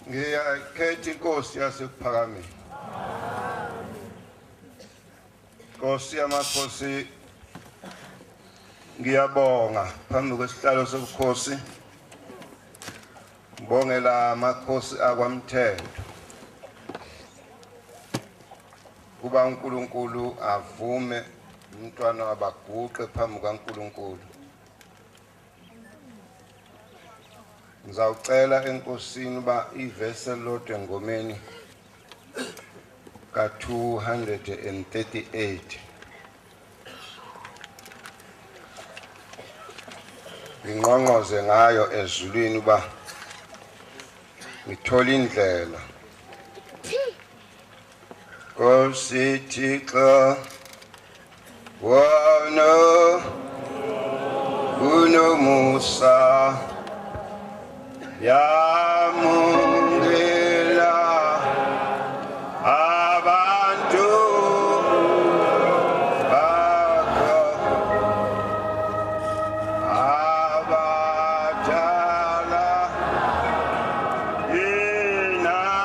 Ngiyakhetha inkosi yasePhakameni. Nkosi yamakhosi, ngiyabonga phambi kwesihlalo sobukhosi. Ngibongela amakhosi akwamthetho. Kuba uNkulunkulu avume umntwana wabaguqe phambi kaNkulunkulu. Ngizawucela enkosini uba ivesi elilodwa engomeni ka-238 ngingqongqoze ngayo ezulwini uba ngithola indlela. Nkosi Thixo wona unomusa yamungela abantu bakho abadala inaba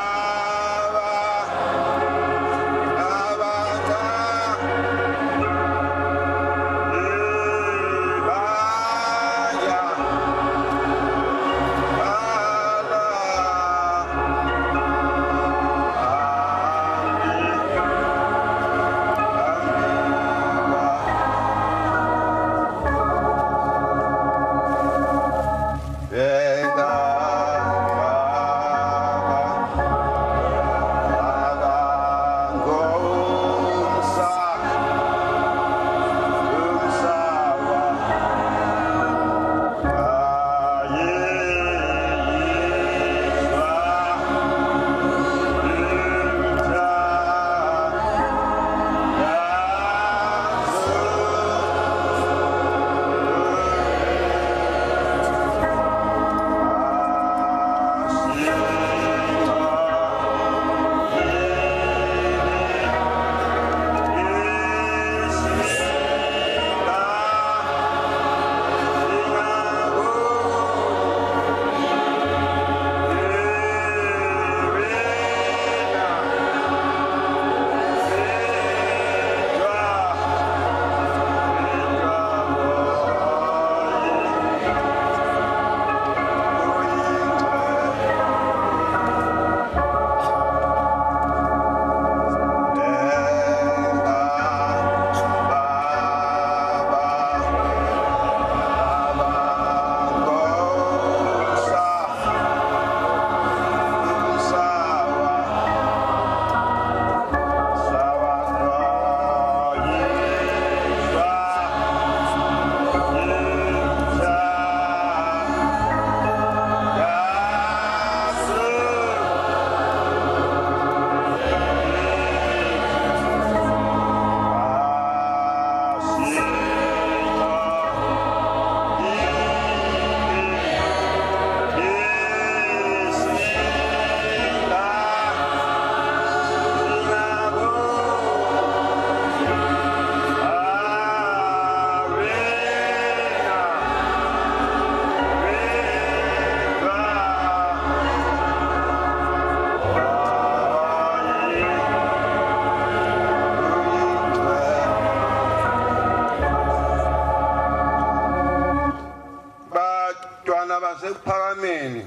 basePhakameni.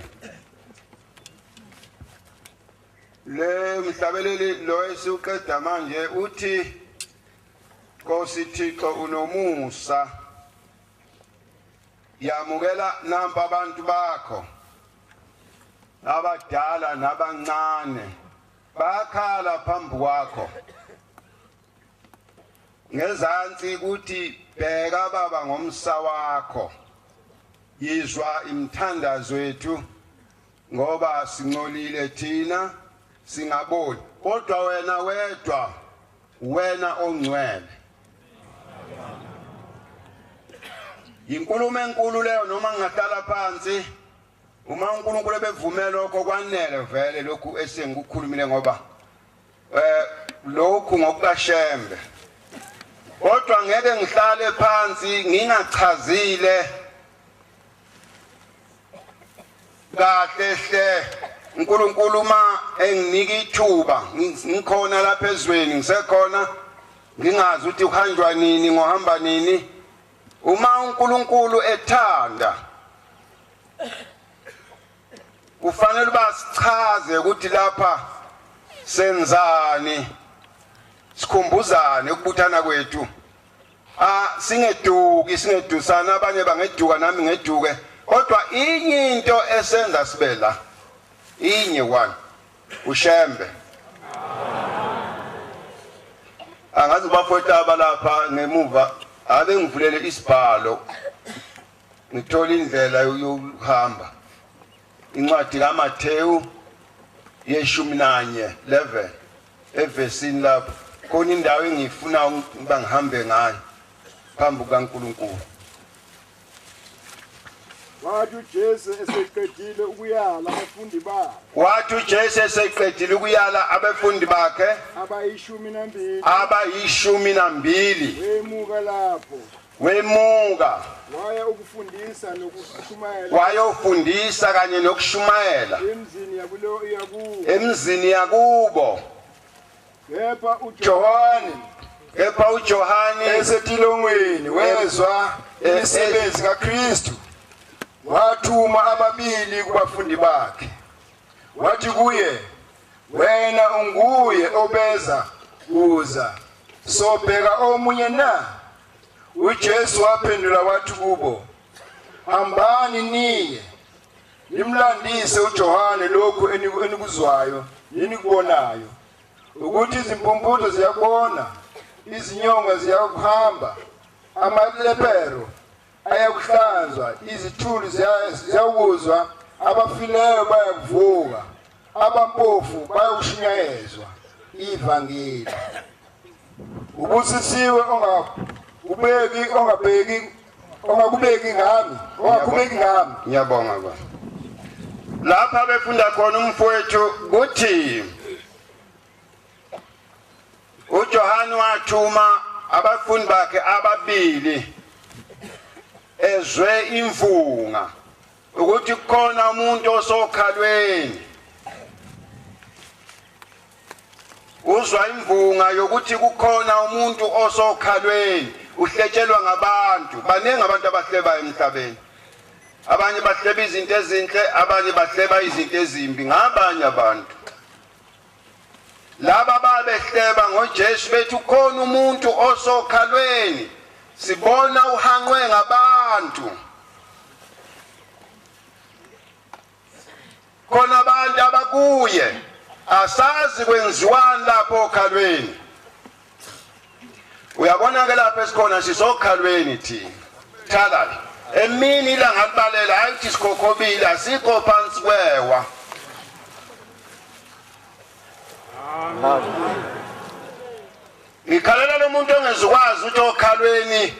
Le mhlabeleli lo esiqeda manje uthi Nkosi Thixo unomusa yamukela nampa abantu bakho abadala nabancane bakhala phambi kwakho ngezansi kuthi bheka baba ngomsa wakho yizwa imthandazo wethu ngoba singcolile thina singaboni kodwa wena wedwa wena ongcwele. Inkulumo enkulu leyo noma ngingahlala phansi uma uNkulunkulu bevumela lokho kwanele vele lokhu esengikukhulumile ngoba lokhu ngokukashembe. Kodwa ngeke ngihlale phansi ngingachazile kahle hle uNkulunkulu ma enginika ithuba ngikhona lapha ezweni ngisekhona ngingazi ukuthi uhanjwa nini ngohamba nini uma uNkulunkulu ethanda kufanele basichaze ukuthi lapha senzani sikhumbuzane ukubuthana kwethu singedusana abanye bangeduka nami ngeduke kodwa inye into esenza sibela inye one ushembe angazi bafowethu abalapha ngemuva ave ngivulele isibhalo ngithola indlela yokuhamba incwadi kaMathewu ye11 evesini lapho khona indawo engifuna ukuba ngihambe ngayo phambi kaNkulunkulu. Wathi uJesu eseqedile ukuyala abafundi bakhe. Wathi uJesu eseqedile ukuyala abafundi bakhe abayishumi-12 wemuka lapho. Wemuka Waya ukufundisa nokushumayela. Wayofundisa kanye nokushumayela emzini yakubo. Kepha uJohane esetilongweni wezwa imisebenzi kaKristu. Wathuma ababili kubafundi bakhe. Wathi kuye, wena unguye obeza kuza. Sobheka omunye na? uJesu waphendula wathi kubo, hambani niye nimlandise uJohane lokhu enikuzwayo enikubonayo, ukuthi izimpumputho ziyabona, izinyongo ziyakuhamba, amalepero ayakuhlanzwa, izithulu ziyawuzwa, abafileyo bayakuvuka, abampofu bayakushunyayezwa ivangeli. Ubusisiwe ongakubeki ngami. Ngiyabonga ba. Lapha befunda khona umfowethu kuthi uJohane wathuma abafundi bakhe ababili ezwe imvunga ukuthi kukhona umuntu osokhalweni. Uzwa imvunga yokuthi kukhona umuntu osokhalweni uhletshelwa ngabantu. Baningi abantu abahleba emhlabeni. Abanye bahleba izinto ezinhle, abanye bahleba izinto ezimbi. Ngabanye abantu laba babehleba ngoJesu bethi ukhona umuntu osokhalweni, sibona uhanqwe ngabantu. Khona abantu abakuye asazi kwenziwani lapho okhalweni. Uyabona ke lapho esikhona sisokhalweni thina. Thalala emini ilanga libalela ayithi sikhokhobile asikho phansi kwewa. Ngikhalela lo muntu ongezukwazi ukuthi okhalweni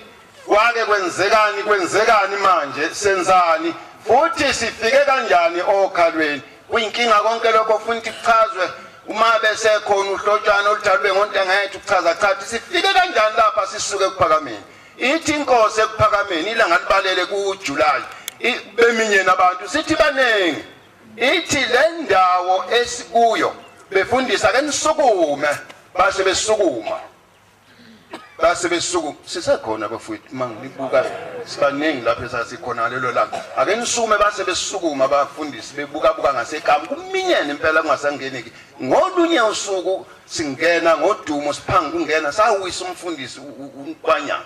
wake kwenzekani manje senzani futhi sifike kanjani okhalweni. Kuyinkinga konke lokho futhi kuchazwe uma besekhona uhlotshana oluthalwe ngontengethu kuchaza chathi sifike kanjani lapha sisuke kuphakameni. Ithi inkosi ekuphakameni ilanga libalele kuJuly beminye nabantu sithi banengi. Ithi le ndawo esikuyo befundisa ke nisukume base besukuma. Sisekhona bafowethu mangilibuka sibaningi lapha esasikhona lelo langa. Ake nisukume base besukuma abafundisi bebuka ngasekampa kuminyene impela kungasangeneki. Ngolunye usuku singena ngodumo siphanga kungena sawisa umfundisi uNkwanya.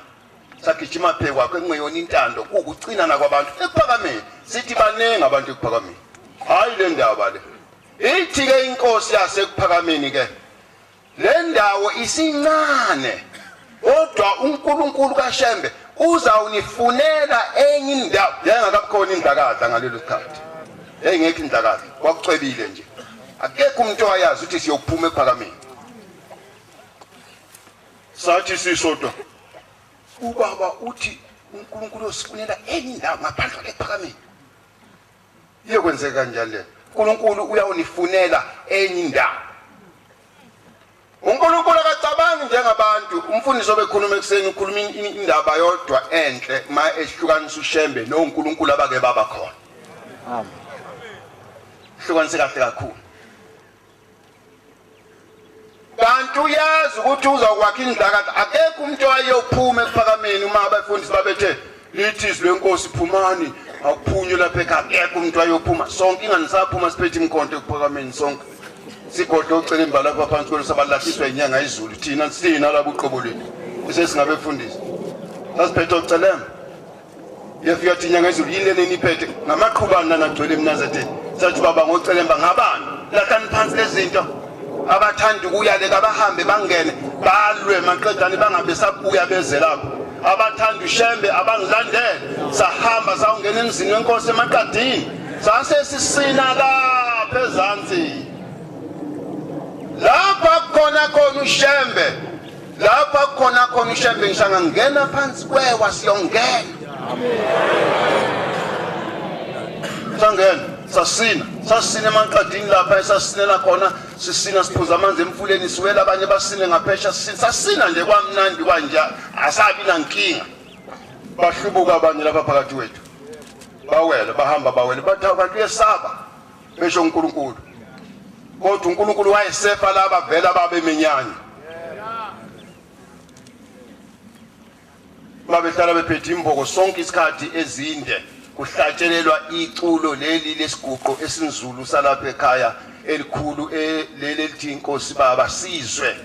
Sagijima phe kwakhe engeyona intando ukucina nakwabantu ekuphakameni. Sithi banengi abantu ekuphakameni. Hayi le ndaba le. Ithi ke inkosi yasekuphakameni ke. Le ndawo isincane. Kodwa uNkulunkulu kaShembe uzawunifunela enye indawo. Yayingakakhona indlakaza ngalelo sikhathi. Yayingekho indlakaza. Kwakucebile nje. Akekho umuntu oyazi ukuthi siyokuphuma ekuphakameni. Sathi sisodwa. Ubaba uthi uNkulunkulu usifunela enye indawo ngaphandle kwephakameni. Iyokwenzeka kanjani le? uNkulunkulu uyawunifunela enye indawo. uNkulunkulu akacabangi njengabantu. Umfundisi obekhuluma ekseni ukhuluma indaba yodwa enhle ma ehlukanisa uShembe noNkulunkulu abake baba khona. kusihlukanise kahle kakhulu kanti uyazi ukuthi uzakwakha indlakathi akekho umuntu owayeyophuma ekuphakameni uma abafundisi babethe lithi izwi lenkosi phumani akuphunywe lapha ekhaya akekho umuntu owayeyophuma sonke inganisaphuma siphethe imkhonto ekuphakameni sonke sigodla ucela imbala lapha phansi kwelo sabalahliswa inyanga izulu thina sina labo uqobo lethu sesingabefundisi sasiphethe ucelemba yafika thi inyanga izulu yini leniphethe ngamaqhubana nagcwele eMnazaretheni sathi baba ngocelemba ngabani lahlani phansi lezinto abathanda ukuyaleka abahambe bangene balwe maqedane bangabe sabuya beze lapho abathanda ushembe abangilandele sahamba sawungena emzini wenkosi emaqadini sase sisina lapha ezantsi lapha khona ushembe lapha khona ushembe ngishanga ngena phansi kwewa siyongena sangena sasina emaqadini lapha esasinela khona sisina siphuza amanzi emfuleni siwela abanye basine ngaphesha sasina nje kwamnandi kanje asabi nankinga bahlubuka abanye lapha phakathi wethu bawela bahamba bawela bathi abantu yesaba besho uNkulunkulu kodwa uNkulunkulu wayesefa laba vela babeminyanya babehlala bephethe imboko sonke isikhathi ezinde kuhlatshelelwa iculo leli lesiguqo esinzulu salapha ekhaya elikhulu leli lithi inkosi baba sizwe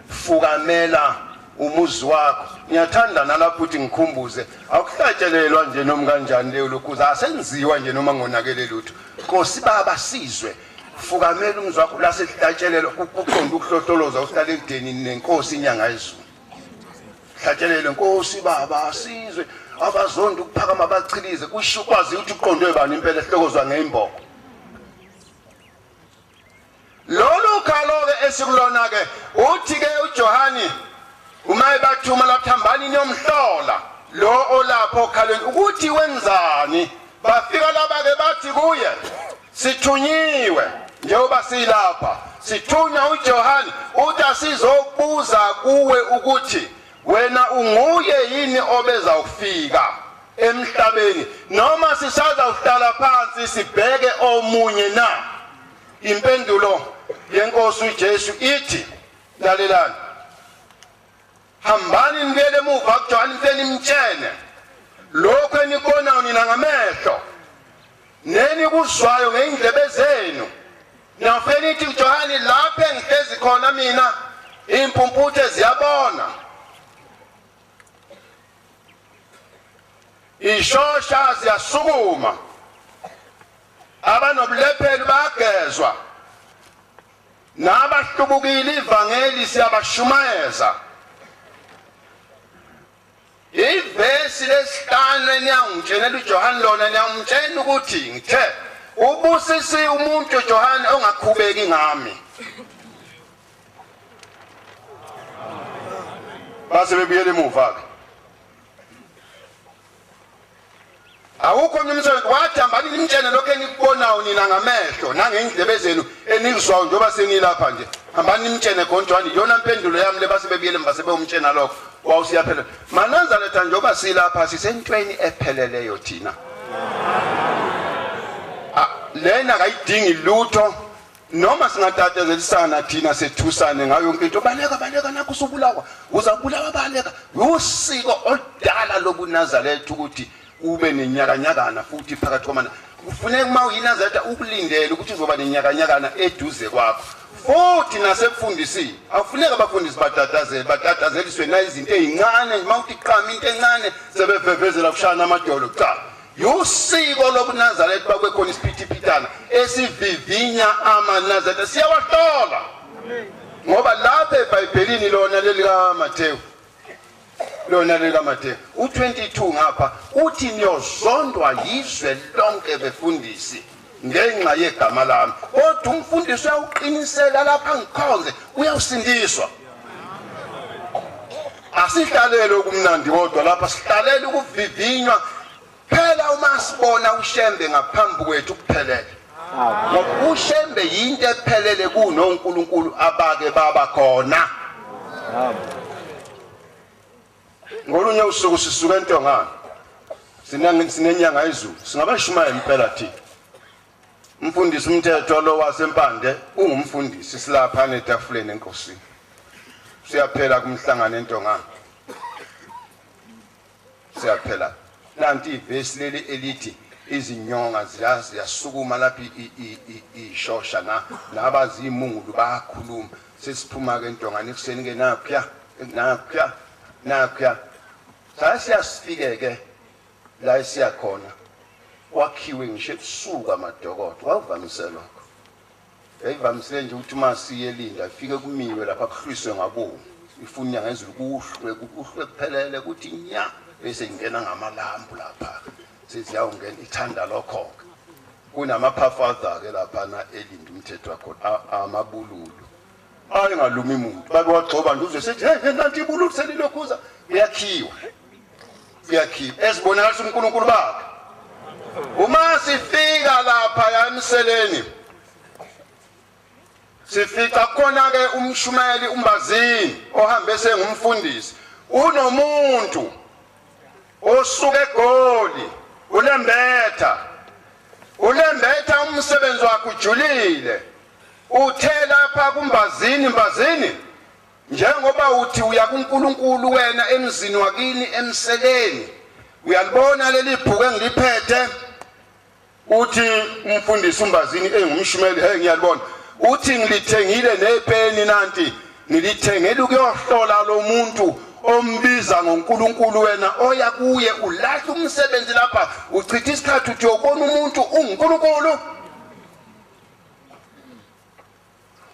fukamela umuzi wakho ngiyathanda nalapho uthi ngikhumbuze akuhlatshelelwa nje noma kanjani leyo lokhuza asenziwa nje noma ngonakele lutho inkosi baba sizwe fukamela umuzi wakho lasesihlatshelelwa kuqonda ukuhlohloloza uhlale edenini nenkosi inyanga yezulu hlatshelelwe inkosi baba sizwe abazonda ukuphakama bachilize kusho ukwazi ukuthi uqondwe bani impela ehlokozwa ngeimboko lolu khalo-ke esikulona-ke uthi-ke uJohani uma ebathuma laphambani niyomhlola lo olapho okhalweni ukuthi wenzani bafika laba-ke bathi kuye sithunyiwe njengoba silapha sithunywa uJohani uthi asizobuza kuwe ukuthi wena unguye yini obeza ukufika emhlabeni noma sisaza uhlala phansi sibheke omunye na impendulo yenkosi uJesu ithi lalelani hambani nibuyele emuva kuJohani mfeni mtshene lokho enikubonayo nina ngamehlo nenikuzwayo ngeindlebe zenu nafeni ithi uJohani lapha engihlezi khona mina impumputhe ziyabona ishosha ziyasukuma abanobulepheli bagezwa nabahlubukile ivangeli siyabashumayeza ivesi lesihlanu eniyangitshenela uJohani lona niyamtshela ukuthi ngithe ubusisi umuntu uJohani ongakhubeki ngami base bebuyele emuva-ke awukho umnumzane wathi hambani nimtshene lokho enikubonayo nina ngamehlo nangendlebe zenu enikuzwayo njengoba senilapha nje hambani nimtshene ngoJohani yona impendulo yami le base bebuyele emva sebewumtshena lokho wawusiyaphelele maNazaretha njengoba silapha sisentweni epheleleyo thina lena kayidingi lutho noma singatatazelisana thina sethusane ngayo yonke into baleka nakho usubulawa uzabulawa baleka usiko odala lobuNazaretha ukuthi ube nenyakanyakana futhi phakathi kwamana kufuneka uma uyiNazaretha ukulindele ukuthi uzoba nenyakanyakana eduze kwakho futhi nasekufundisini akufuneka abafundisi batatazeliswe na izinto ezincane uma uthi qama into encane sebevevezela kushana amadolo cha yusiko lobuNazaretha bakwekhona isiphithipithana esivivinya amaNazaretha siyawahlola ngoba lapha eBhayibhelini lona leli kaMathewu u22 ngapha uthi niyozondwa yizwe lonke befundisi ngenxa yegama lami kodwa umfundisi uyawuqinisela lapha ngikhonze uyawusindiswa asihlalele okumnandi kodwa lapha sihlalele ukuvivinywa phela uma sibona ushembe ngaphambi kwethu kuphelele ngoba ushembe yinto ephelele kunoNkulunkulu abake baba khona ngolunye usuku sisuka entongana sinenyanga izulu singabashumayela impela thina Umfundisi umthetho lo wasempande ungumfundisi silapha netafuleni enkosini. Siyaphela kumhlangano entongana. Siyaphela. Nanti ivesi leli elithi izinyonga ziyasukuma lapha ishosha nabazimungulu bayakhuluma. Sesiphuma ke entongana ekuseni ke napya. Sasiyasifike ke la esiyakhona. Wakhiwe ngisho ebusuku amadokodo wavamisela lokho yayivamisele nje ukuthi masiye Linda afike kumiwe lapha kuhliswe ngabomvu ifuna ngezulu kuhlwe kuphelele ukuthi nya bese ingena ngamalambu lapha siziyawungena ithanda lokho kunamaphafaza ke lapha na Elinda umthetho wakho amabululu ayingalumi umuntu babe wagcoba nje uzesethi hey nanti ibululu selilokhuza uyakhiwa esibonakala uNkulunkulu bakhe. Uma sifika lapha emseleni sifika khona ke umshumeli umbazini ohambe sengumfundisi unomuntu osuke eGoli ulembetha umsebenzi wakhe ujulile uthe lapha kumbazini njengoba uthi uya kuNkulunkulu wena emzini wakini emseleni uyalibona leli bhuku engiliphethe uthi umfundisi umbazini engumshumeli hey ngiyalibona uthi ngilithengile nepeni nanti ngilithengele ukuyohlola lo muntu ombiza ngoNkulunkulu wena oya kuye ulahla umsebenzi lapha uchitha isikhathi uthi uyobona umuntu uNkulunkulu.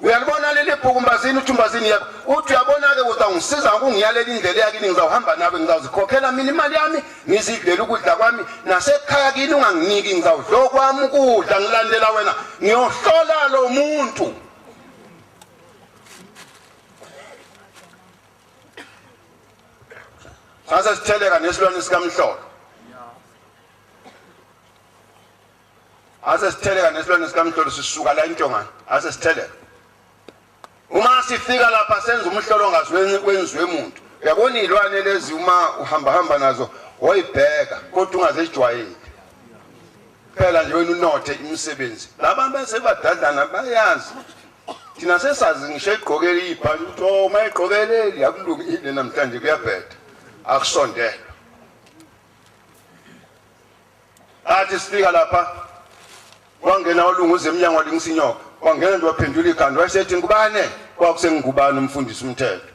Uyalibona leli bhuku umbazini uthi umbazini yebo uthi uyabona ke uzangisiza ngokungiyalela indlela yakini ngizawuhamba nawe ngizawuzikhokhela mina imali yami ngizidlela ukudla kwami nasekhaya kini unganginiki ngizawudlo kwami ukudla ngilandela wena ngiyohlola lo muntu. Sasa sitheleka nesilwane sikaMhlolo. Sitheleka nesilwane sikaMhlolo sisuka la entongana sitheleka. Uma sifika lapha senza umhlolo ngazwenziwe umuntu uyabona izilwane lezi uma uhamba nazo woyibheka kodwa ungazejwayeli phela nje wena unothe imisebenzi labantu basebadadlana bayazi thina sesazi ngisho igqokele ibhaji ukuthi uma igqokeleli yakulungile namhlanje kuyabheda akusondela athi sifika lapha wangena olunguze eminyango lingisinyoka wangena nje waphendula ikhanda wayesethi ngubane kwakusengubani umfundisi umthetho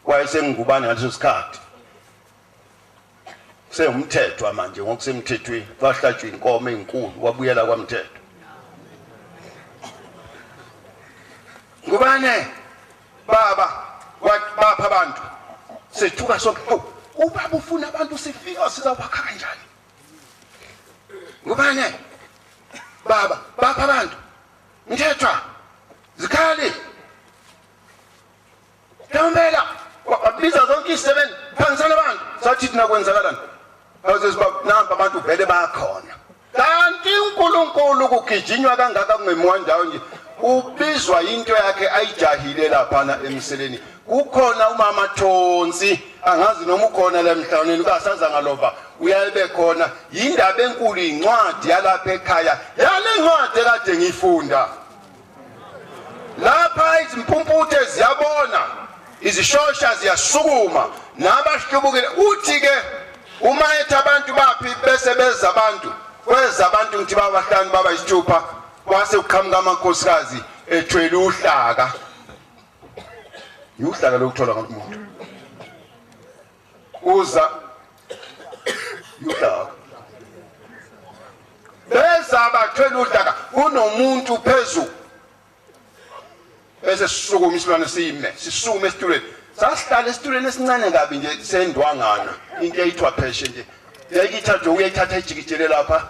wayesengubani ngaleso sikhathi sengumthetho manje ngokusemthethweni kwahlatshwa inkomo enkulu wabuyela kwaMthetho ngubane baba bapha abantu sethuka sonke ubaba ufuna abantu sifika sizawakha kanjani ngubane baba bapha abantu Mthethwa zikhali Ntombela wabiza zonke isebenzi phangisana abantu sathi thina kwenzakalani awuzesiba namba abantu vele bakhona kanti uNkulunkulu kugijinywa kangaka kungemwa ndawo nje ubizwa into yakhe ayijahile lapha na emseleni kukhona umama Thonsi angazi noma ukhona la emhlanganweni kasaza ngalova uyabe khona indaba enkulu incwadi yalapha ekhaya yale ncwadi kade ngifunda lapha izimpumputhe ziyabona izishosha ziyasukuma nabahlubuke uthi ke uma ethi abantu baphi bese beza abantu kweza abantu ngithi babahlanu baba isithupha kwase uqhamuka amakhosikazi ethwele uhlaka uhlaka lokuthola ngomuntu uza uhlaka beza abathwele uhlaka unomuntu phezulu bese sisukuma isilwane sisukume esitulweni sasihlala esitulweni esincane kabi nje sendwangana into eyithwa pheshe nje yayithatha uyayithatha ijikijele lapha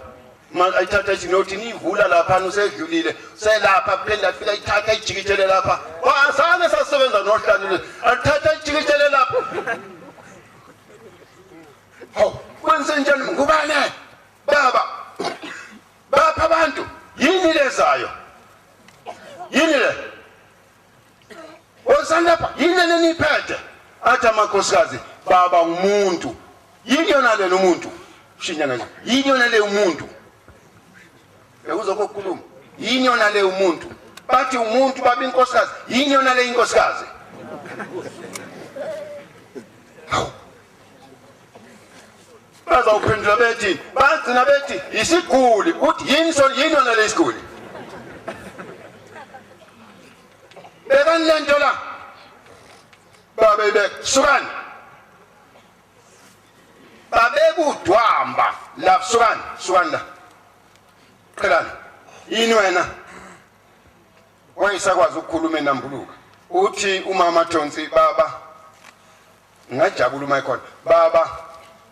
manje ayithatha inothi nivula lapha usedlulile selapha phela afika ithatha ijikijele lapha wasane sasebenza nohlanu athatha ijikijele lapha hawu kwenze njani ngubane baba bapha abantu yini lezayo yini le Osanapha yini neniphethe athi amakhosikazi baba umuntu yini yona le umuntu shinyanga yini yona le umuntu ekuzokukhuluma yini yona le umuntu bathi umuntu babe inkosikazi yini yona le inkosikazi bazawuphendula bethi bagcina bethi isiguli uthi yini yona le isiguli bekani le nto la babebek sukani babekudwamba la sukani la qhelani yini wena wayisakwazi ukukhuluma enambuluka uthi umama Thonsi baba ngajabula uma ikhona baba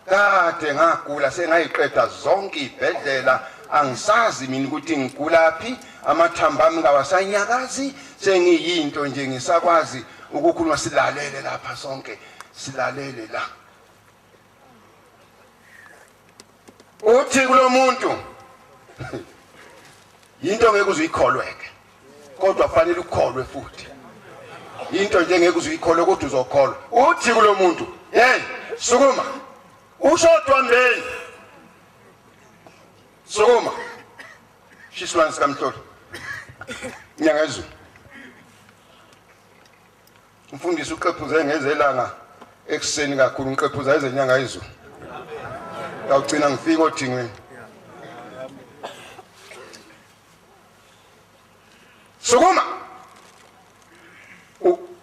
kade ngagula sengayiqeda zonke ibhedlela angisazi mina ukuthi ngigulaphi amathamba ami ngawasanyakazi sengiyinto nje ngisakwazi ukukhuluma silalele lapha sonke silalele la uthi kulomuntu into ngeke uzuyikholweke kodwa fanele ukholwe futhi into nje ngeke uzuyikholwe kodwa uzokholwa uthi kulomuntu hey sukuma ushodwa mbeni sukuma shisilwane sikamhlolo inyanga ezulu umfundisi uqephuze ngezelanga ekseni kakhulu uqephuza izenyanga ezulu awugcina ngifika odingweni sukuma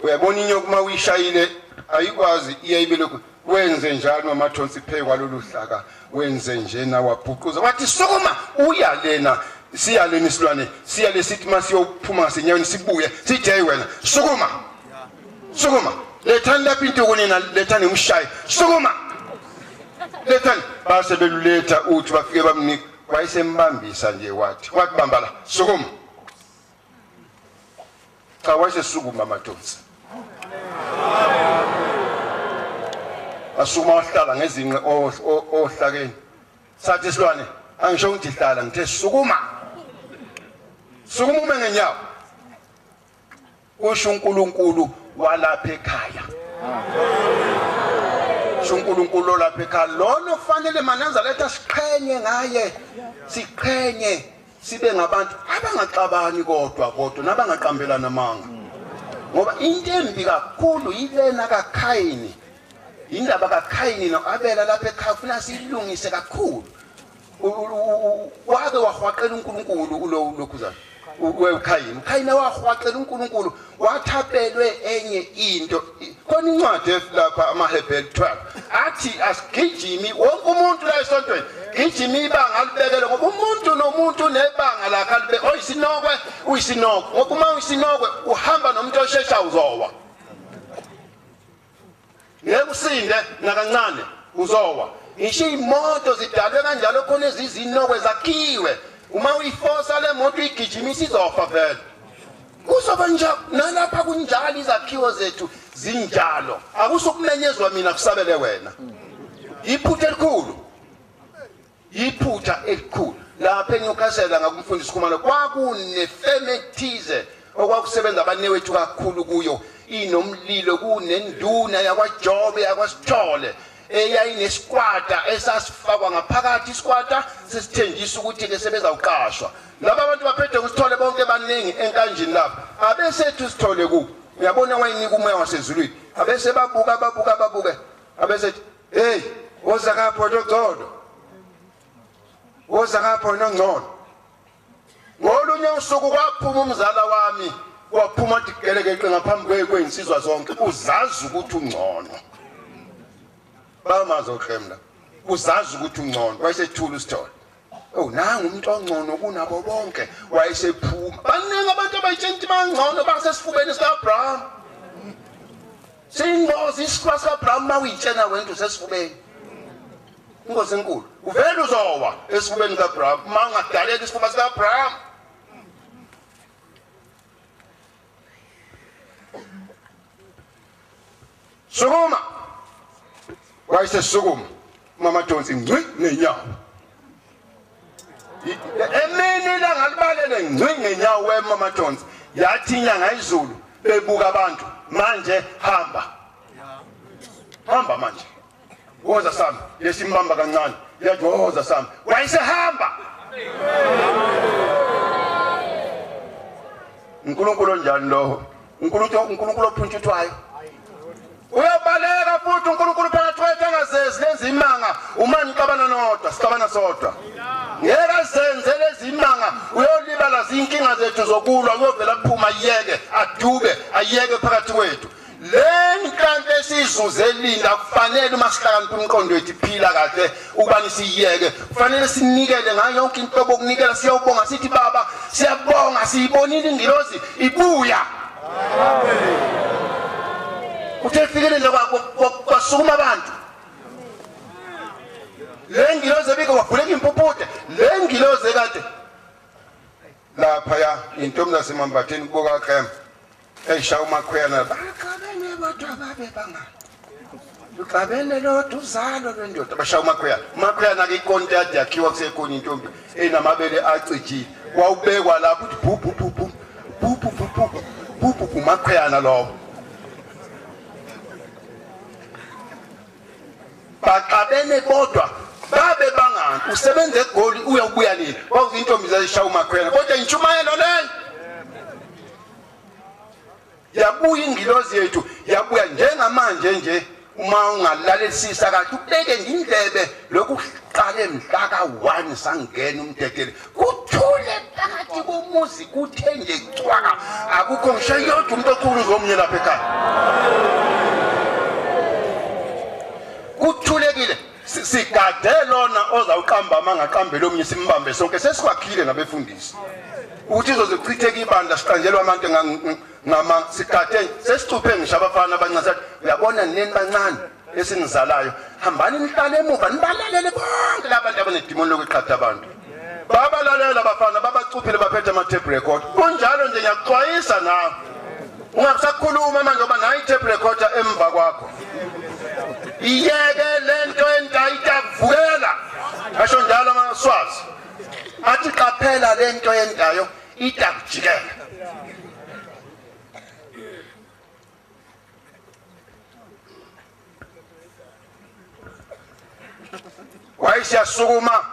uyabona inyoka uma uyishayile ayikwazi iyayibelokhu wenze njalo noma Thonsi phe kwalolu hlaka wenze nje na wabhuquza wathi sukuma uyalena siyalena isilwane siyale sithi masiyophuma ngasenyaweni sibuye sithi hey wena sukuma lethani lapha intuku nina lethani umshayi sukuma lethani base beluletha uthi bafike bamnika wayesembambisa nje wathi bamba la sukuma cha wayesesukuma amaThonsi asuma wahlala ngezinqe ohlakeni sathi isilwane angisho ukuthi hlala ngithe sukuma ume ngenyawo usho uNkulunkulu walapha ekhaya uNkulunkulu olapha ekhaya lona fanele manenza letha siqhenye ngaye siqhenye sibe ngabantu abangaxabani kodwa nabangaqambelana amanga ngoba into embi kakhulu yilena kaKhayini indaba kaKhayini noAbela lapha ekhaya ufuna silungise kakhulu wake wahwaqela uNkulunkulu lokhuzana uKhayini wahwaqela uNkulunkulu wathapelwe enye into khona incwadi lapha amaHebrew 12 athi asigijimi wonke umuntu la esontweni gijimi ibanga libekele ngoba umuntu nomuntu nebanga lakhe alibeke oyisinokwe uyisinokwe ngoba uma uyisinokwe uhamba nomuntu oshesha uzowa ngeke usinde nakancane uzowa ngisho imoto zidalwe kanjalo khona ezizinokwe zakhiwe uma uyifosa le moto igijimisa izofa vele kuzoba njalo nalapha kunjalo izakhiwo zethu zinjalo akusokumenyezwa mina kusabele wena iphutha elikhulu lapha eNyukhasela ngakumfundisi Khumalo kwakunefemethize okwakusebenza abanewethu kakhulu kuyo inomlilo kunenduna yakwaJobe yakwaSithole eyayineskwata esasifakwa ngaphakathi iskwata sesithenjisa ukuthi ke sebezawuqashwa laba abantu baphethe kusithole bonke baningi enkanjini lapha abesethu sithole ku uyabona wayinika umoya wasezulwini abese babuka abese hey woza kapho Dr. woza kapho nongcono ngolunye usuku kwaphuma umzala wami waphuma digelekeqe ngaphambi kwensizwa zonke uzazi ukuthi ungcono bamazokhemla uzazi ukuthi ungcono wayesethula usithole nangu umuntu ongcono kunabo bonke wayesephuma baningi abantu abayitshenti bangcono basesifubeni sikaAbraham singozi isikhwa sikaAbraham mawuyitshena wena usesifubeni ingozi enkulu uvela uzowa esifubeni sikaAbraham mangadaleka isifuba sikaAbraham sukuma wayesesukuma mama Thonsi ngci nenyawo emini la ngalibalele ngci ngenyawo wemama Thonsi yathi inyanga izulu bebuka abantu manje hamba manje woza sami lesimbamba kancane yathi woza sami wayesehamba uNkulunkulu onjani lo uNkulunkulu ophuntshuthwayo uyabaleka futhi uNkulunkulu phakathi kwethu angazezi lezi imanga umani xabana nodwa sixabana sodwa ngeke senze lezi imanga uyolibala zinkinga zethu zokulwa uyovela kuphuma ayeke phakathi kwethu lenhlanhla esizuze elinda kufanele uma sihlakanipha umqondo wethu iphila kahle ubani siyeke kufanele sinikele ngayo yonke into okunikela siyawubonga sithi baba siyabonga siyibonile ingilozi ibuya amen uthefike nje kwasukuma abantu lengilozi ebike wavuleka impupute lengilozi ekade lapha ya intombi zasemambatheni kuboka kemp eyishaya umakhwena baqabene bodwa babe bangani uqabene lodwa uzalo lwendoda bashaya umakhwena ke ikontrakt yakhiwa kusekhona intombi enamabele acijile wawubekwa lapho uthi bhu umakhwena lowo baqabene bodwa babe bangani usebenze egoli uyakubuya nini kwakuzintombi zayishaya umakhwena kodwa intshumayelo leyo yabuya ingilozi yethu yabuya njengamanje nje uma ungalalelisisa kahle ubeke ngindlebe lokuqale mhla ka1 sangena umtetele kuthule phakathi komuzi kuthe nje cwaka akukho ngisho yodwa umuntu okhulu uzomnye lapha ekhaya kuthulekile sigade lona ozawuqamba mangaqambela omnye simbambe sonke sesiwakhile nabefundisi ukuthi izozichitheka ibandla siqanjelwa abantu ngama sikade sesicuphe ngisho abafana abancane uyabona nini bancane esinizalayo hambani nihlale emuva nibalalele bonke labantu abanedimoni lokuqhatha abantu babalalela abafana babacuphile baphethe ama tape record kunjalo nje ngiyaxwayisa nawe ungasakhuluma manje ngoba nayi tape recorder emva kwakho iyeke lento entayitavukela asho njalo amaswazi athi qaphela lento entayo itakujikela wayishasukuma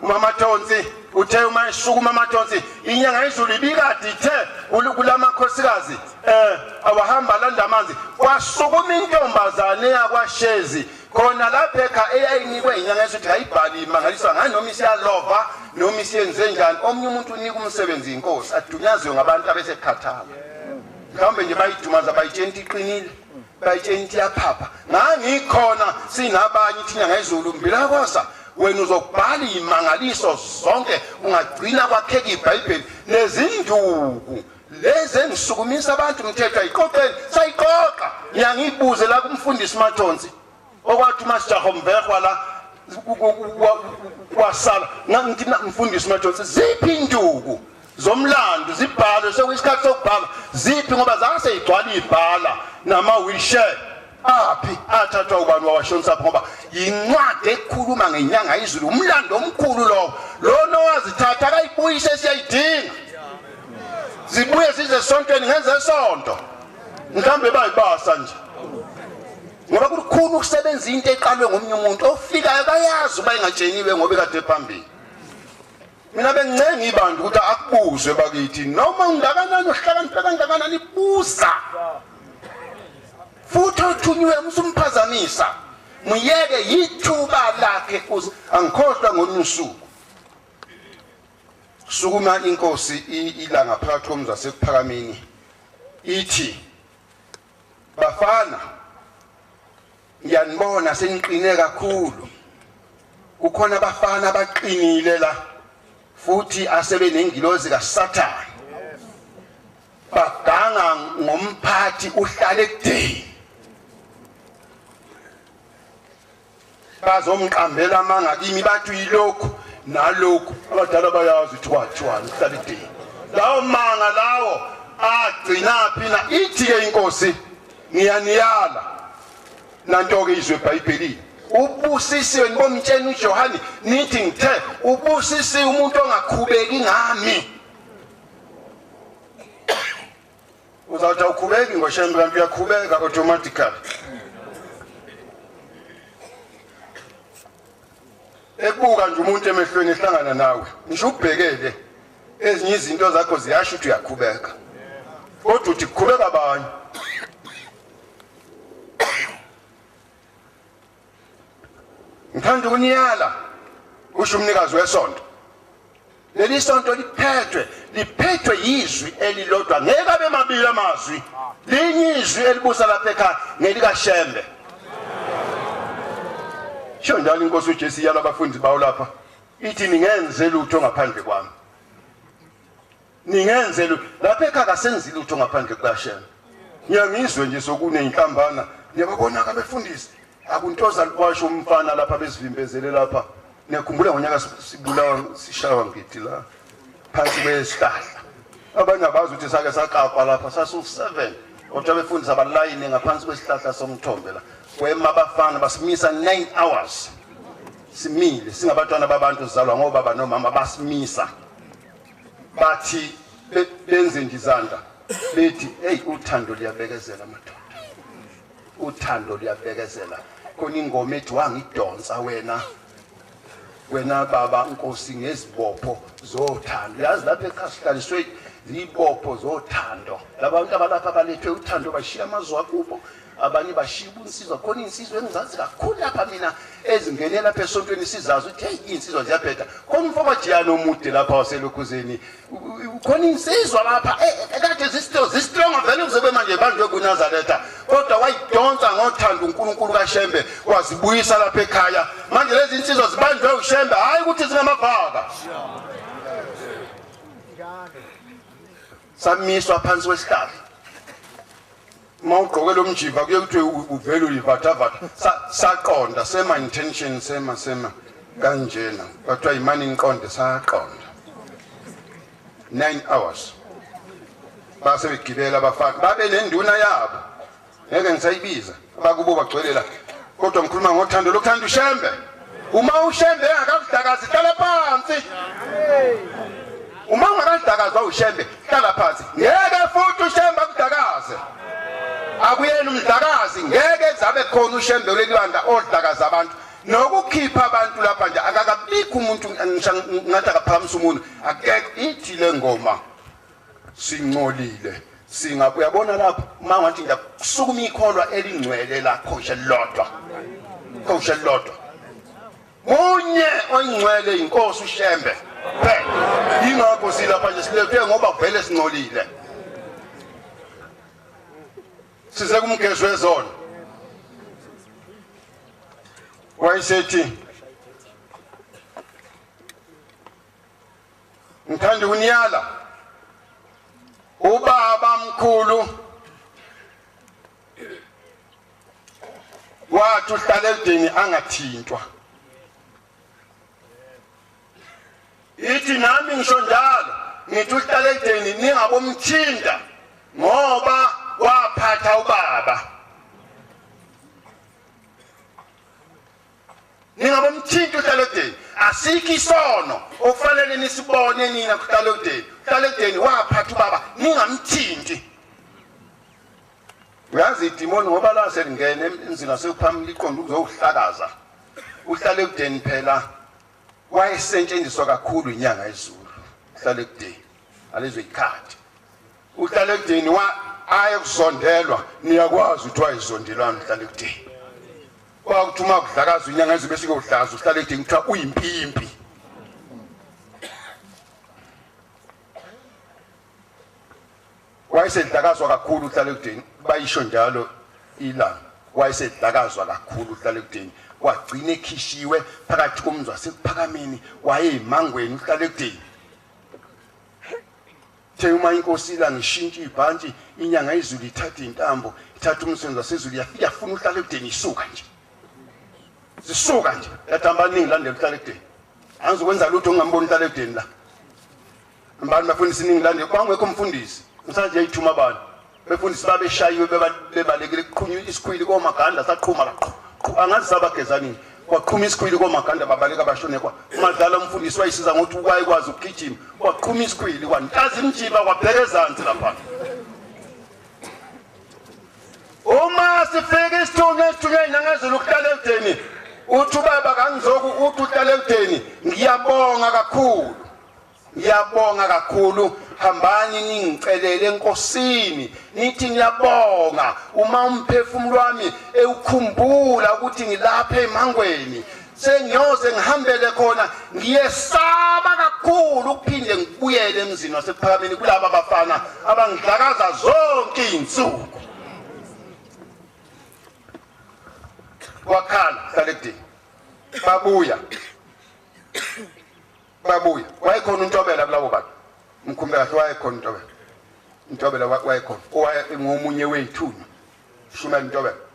uMamathonsi uthe uma esukuma amathonsi inyanga izulu ibikade ithe kulamakhosikazi awahamba landa amanzi kwasukuma intombazane yakwaShezi khona lapha ekha eyayinikwe inyanga esuthi hayibhali imangaliswa ngani noma isiyalova noma isiyenze njani omnye umuntu unika umsebenzi inkosi adunyazwe ngabantu abesekhathala mhlawumbe nje bayidumaza bayitshenta iqinile bayitshenta yaphapha ngangikhona sinabanye ithi inyanga izulu mbila kwasa wena uzokubhala imangaliso zonke ungagcina kwakheka iBhayibheli lezinduku lezi engisukumisa abantu umthetho ayiqoqeni sayiqoqa ngiyangibuze la kumfundisi Mathonsi okwathi uMasijaho Mvehwa la wasala ngithi umfundisi Mathonsi ziphi induku zomlando zibhalwe sekuyisikhathi sokubhala ziphi ngoba zase igcwala ibhala nama wheelchair aphi athathwa ubani wawashonisa ngoba incwadi ekhuluma ngenyanga izulu umlando omkhulu lo lona wazithatha akayibuyise siyayidinga zibuye size sontweni ngenze sonto mhlambe bayibasa nje ngoba kukhulu ukusebenza into eqalwe ngomnye umuntu ofikayo bayazi uba ingatsheniwe ngoba ekade phambili mina bencenga ibantu ukuthi akubuzwe bakithi noma ungakanani uhlakaniphe kangakanani buza futhi othunywe umsumphazamisa muyeke yithuba lakhe angikhohlwa ngonusuku sukuma inkosi ilanga phakathi komza sekuphakamini ithi bafana ngiyanibona seniqine kakhulu kukhona abafana abaqinile la futhi asebenengilozi kaSathane baganga ngomphathi uhlale kudeni bazomqambela amanga kimi bathi yilokho nalokho abadala bayazi ukuthi kwathiwa uhlale kudeni lawo manga lawo agcina phi na ithi ke inkosi ngiyaniyala nanto ke izwe eBhayibhelini ubusisiwe ngomtsheni uJohane nithi ngithe ubusisiwe umuntu ongakhubeki ngami uzawuthi ukhubeki ngoshembe kanti uyakhubeka automatically ekubuka nje umuntu emehlweni ehlangana nawe ngisho ubhekele ezinye izinto zakho ziyasho ukuthi uyakhubeka kodwa uthi kukhuleka abanye. Ngithanda ukuniyala kusho umnikazi wesonto. Leli sonto liphethwe yizwi elilodwa ngeke abe mabili amazwi. Linye izwi elibusa lapha ekhaya ngelika Shembe. Sho njalo inkosi uJesu yala abafundi bawo lapha. Ithi ningenze lutho ngaphandle kwami. Ningenze lutho lapha ekhaya kasenzi lutho ngaphandle kukaShembe. Ngiyangizwe nje sokunenhlambana. Ngiyababona abefundisi. Akuntoza liwasho umfana lapha besivimbezele lapha. Ngiyakhumbula ngonyaka sibulawa sishawa ngithi la phansi kwesihlahla. Abanye abazi ukuthi sake saqapha lapha sasu7 kodwa befundisa abalayini ngaphansi kwesihlahla somthombe la. Kwema abafana basimisa 9 hours. Simile singabantwana babantu zalwa ngobaba nomama basimisa. Bathi benze ndizanda. Bethi hey uthando liyabekezela madoda. Uthando liyabekezela. Khona ingoma ethi wangidonsa wena baba Nkosi ngezibopho zothando. Yazi lapha ekhasihlaliswe izibopho zothando. Labantu abalapha balethwe uthando bashiya amazwi akubo. Abanye bashiya unsizwa khona insizwe engizazi kakhulu lapha mina ezingenela lapha esontweni sizazi ukuthi hey insizwa ziyaphetha. Khona umfoko Jiyano omude lapha waselokhuzeni. Khona insizwa lapha ekade zisistrong vele uzobe manje banjwe kuNazaretha. Kodwa wayidonsa ngothando uNkulunkulu kaShembe wazibuyisa lapha ekhaya. Manje lezi insizwa zibanjwe uShembe hayi ukuthi zingamavaka. Samiswa phansi kwesihlahla. Mawugqoke lo mjiva kuye kuthi uvele uyivathavatha saqonda sema intention sema kanjena bathiwa imani inqonde saqonda 9 hours base begibela abafana babe nenduna yabo ngeke ngisayibiza abakubo bagcwelela kodwa ngikhuluma ngothando lokuthanda uShembe uma uShembe engakudakazi hlala phansi uma ungakadakazwa uShembe hlala phansi ngeke futhi uShembe akudakaze akuyena umdakazi ngeke zabe khona uShembe lelibanda odakaza abantu nokukhipha abantu lapha nje akakabikho umuntu ngathi akaphamisa umuntu akekho ithi le ngoma singcolile uyabona lapho uma ngathi ngiyakusukuma ikholwa elingcwele la khoshe lodwa munye oyingcwele inkosi uShembe phela ingakho silapha nje silethwe ngoba vele singcolile size kumgezo wezona wayesethi ngithanda ukuniyala ubaba mkhulu wathi uhlala edini angathintwa ithi nami ngisho njalo ngithi uhlala edini ningabomthinta ngoba waphatha ubaba ningabomthinta uhlala edini asikho isono okufanele nisibone nina kuhlala edini waphatha ubaba ningamthinti uyazi idimoni ngoba la selingene emzini asephambi liqonda ukuzohlakaza uhlala edini phela wayesetshenziswa kakhulu inyanga yezulu uhlala edini alizwe ikhadi uhlala edini ayekuzondelwa niyakwazi ukuthi wayizondelwana uhlala edini kwakuthuma kudlakaza inyanga yezulu bese kodlaza uhlala edini kuthiwa uyimpimpi wayesedlakazwa kakhulu uhlala edini bayisho njalo ilanga wayesedlakazwa kakhulu uhlala edini wagcina ekhishiwe phakathi komzi wasephakameni wayeyimangweni uhlala edini uma inkosi la ngishintsha ibhantshi inyanga yezulu ithatha intambo ithatha umsebenzi wasezulu yafuna uhlala edini isuka nje zisuka nje yathamba ningi landela uhlala edini angizokwenza lutho ungamboni uhlala edini la abantu bafundisi ningi landela kwangekho umfundisi msanje yayithuma abantu befundisi babeshayiwe bebalekile kuqhunywa isikhwili komaganda saqhuma la angazi sabagezanini kwaqhuma isikhwili komaganda babaleka bashonekwa umadlala umfundisi wayisiza ngokuthi ukwazi ukugijima kwaqhuma isikhwili kwantaza imjiba kwabheka ezantsi lapha uma sifike isithunywa inyangezulu ukuhlala edini uthi ubaba kangizoku uthi uhlala edini ngiyabonga kakhulu ngiyabonga kakhulu hambani ningicelele enkosini nithi ngiyabonga uma umphefumulo wami ewukhumbula ukuthi ngilapha emangweni sengiyoze ngihambele khona ngiyesaba kakhulu ukuphinde ngibuyele emzini wasephakameni kulabo abafana abangidlakaza zonke izinsuku wakhala Hlalekudeni babuya wayekhona uNtobela kulabo bantu mkhumbula kahle wayekhona uNtobela wayekhona ngomunye wethunywa Shumela uNtobela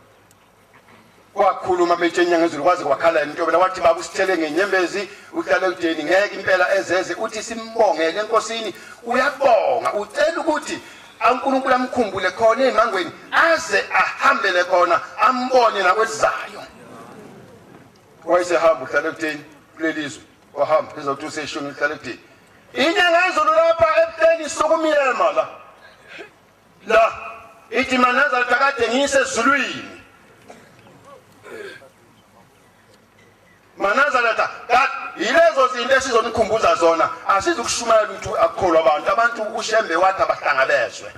wakhuluma betshenya ngezulu kwaze kwakhala uNtobela wathi baba usithele ngenyembezi uHlalekudeni ngeke impela ezeze uthi simbongele enkosini uyabonga ucela ukuthi uNkulunkulu amkhumbule khona emangweni aze ahambele khona ambone nakwezayo wayesehamba uHlalekudeni kulelizwe wahamba ezothi useshona uHlalekudeni inyanga ezulu lapha ebuhleni sokumyema la ithi manaza kade ngiyisezulwini Manazaretha yilezo zinto esizonikhumbuza zona asizukushumayela ukuthi akukholwa abantu uShembe wathi abahlangabezwe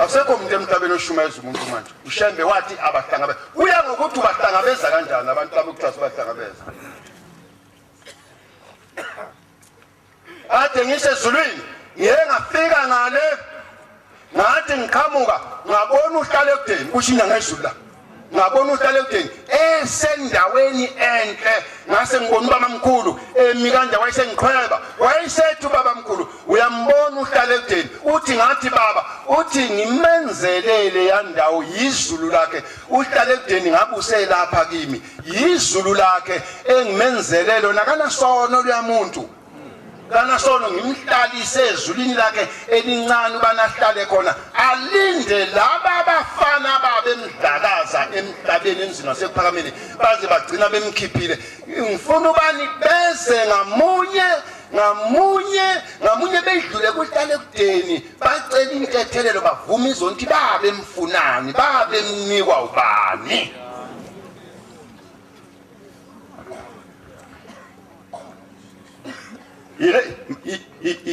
akusekho umuntu emhlabeni oshumayeza umuntu manje uShembe wathi abahlangabezwe uya ngokuthi ubahlangabeza kanjani abantu abakuthatha bahlangabeza ade ngisezulwini ngiyengafika ngale ngathi ngiqhamuka ngabona uHlalekudeni kushinya ngezulu la ngabona uHlalekudeni esendaweni enhle ngase ngibona ubabamkhulu emikanja wayesengiqhweba wayesethu babamkhulu uyambona uHlalekudeni uthi ngathi baba uthi ngimenzelele yandawo yizulu lakhe uHlalekudeni ngabuse lapha kimi yizulu lakhe engimenzelelo nakana sono luyamuntu kana sono ngimhlalise ezulwini lakhe elincane ubanahlale khona alinde laba abafana babemdlakaza emhlabeni emzini wasekuphakameni baze bagcina bemkhiphile ngifuna ubani beze ngamunye bedlule kuHlalekudeni bacela inkethelelo bavuma izonto babe mfunani babe mnikwa ubani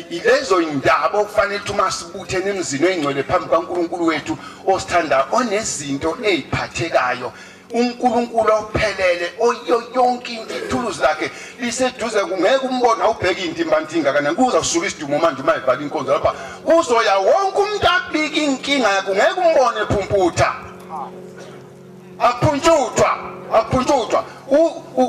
ilezo indaba okufanele ukuthi masibuthene emzini oyingcwele phambi kaNkulunkulu wethu osithanda onezinto eziphathekayo uNkulunkulu ophelele oyo yonke into ithuluzi lakhe liseduze kungeke umbone awubheka intimbantinga kana kuza kusuka isidumo manje uma evala inkonzo lapha kuzoya wonke umuntu abika inkinga yakhe ungeke umbone ephumputha aphuntshutwa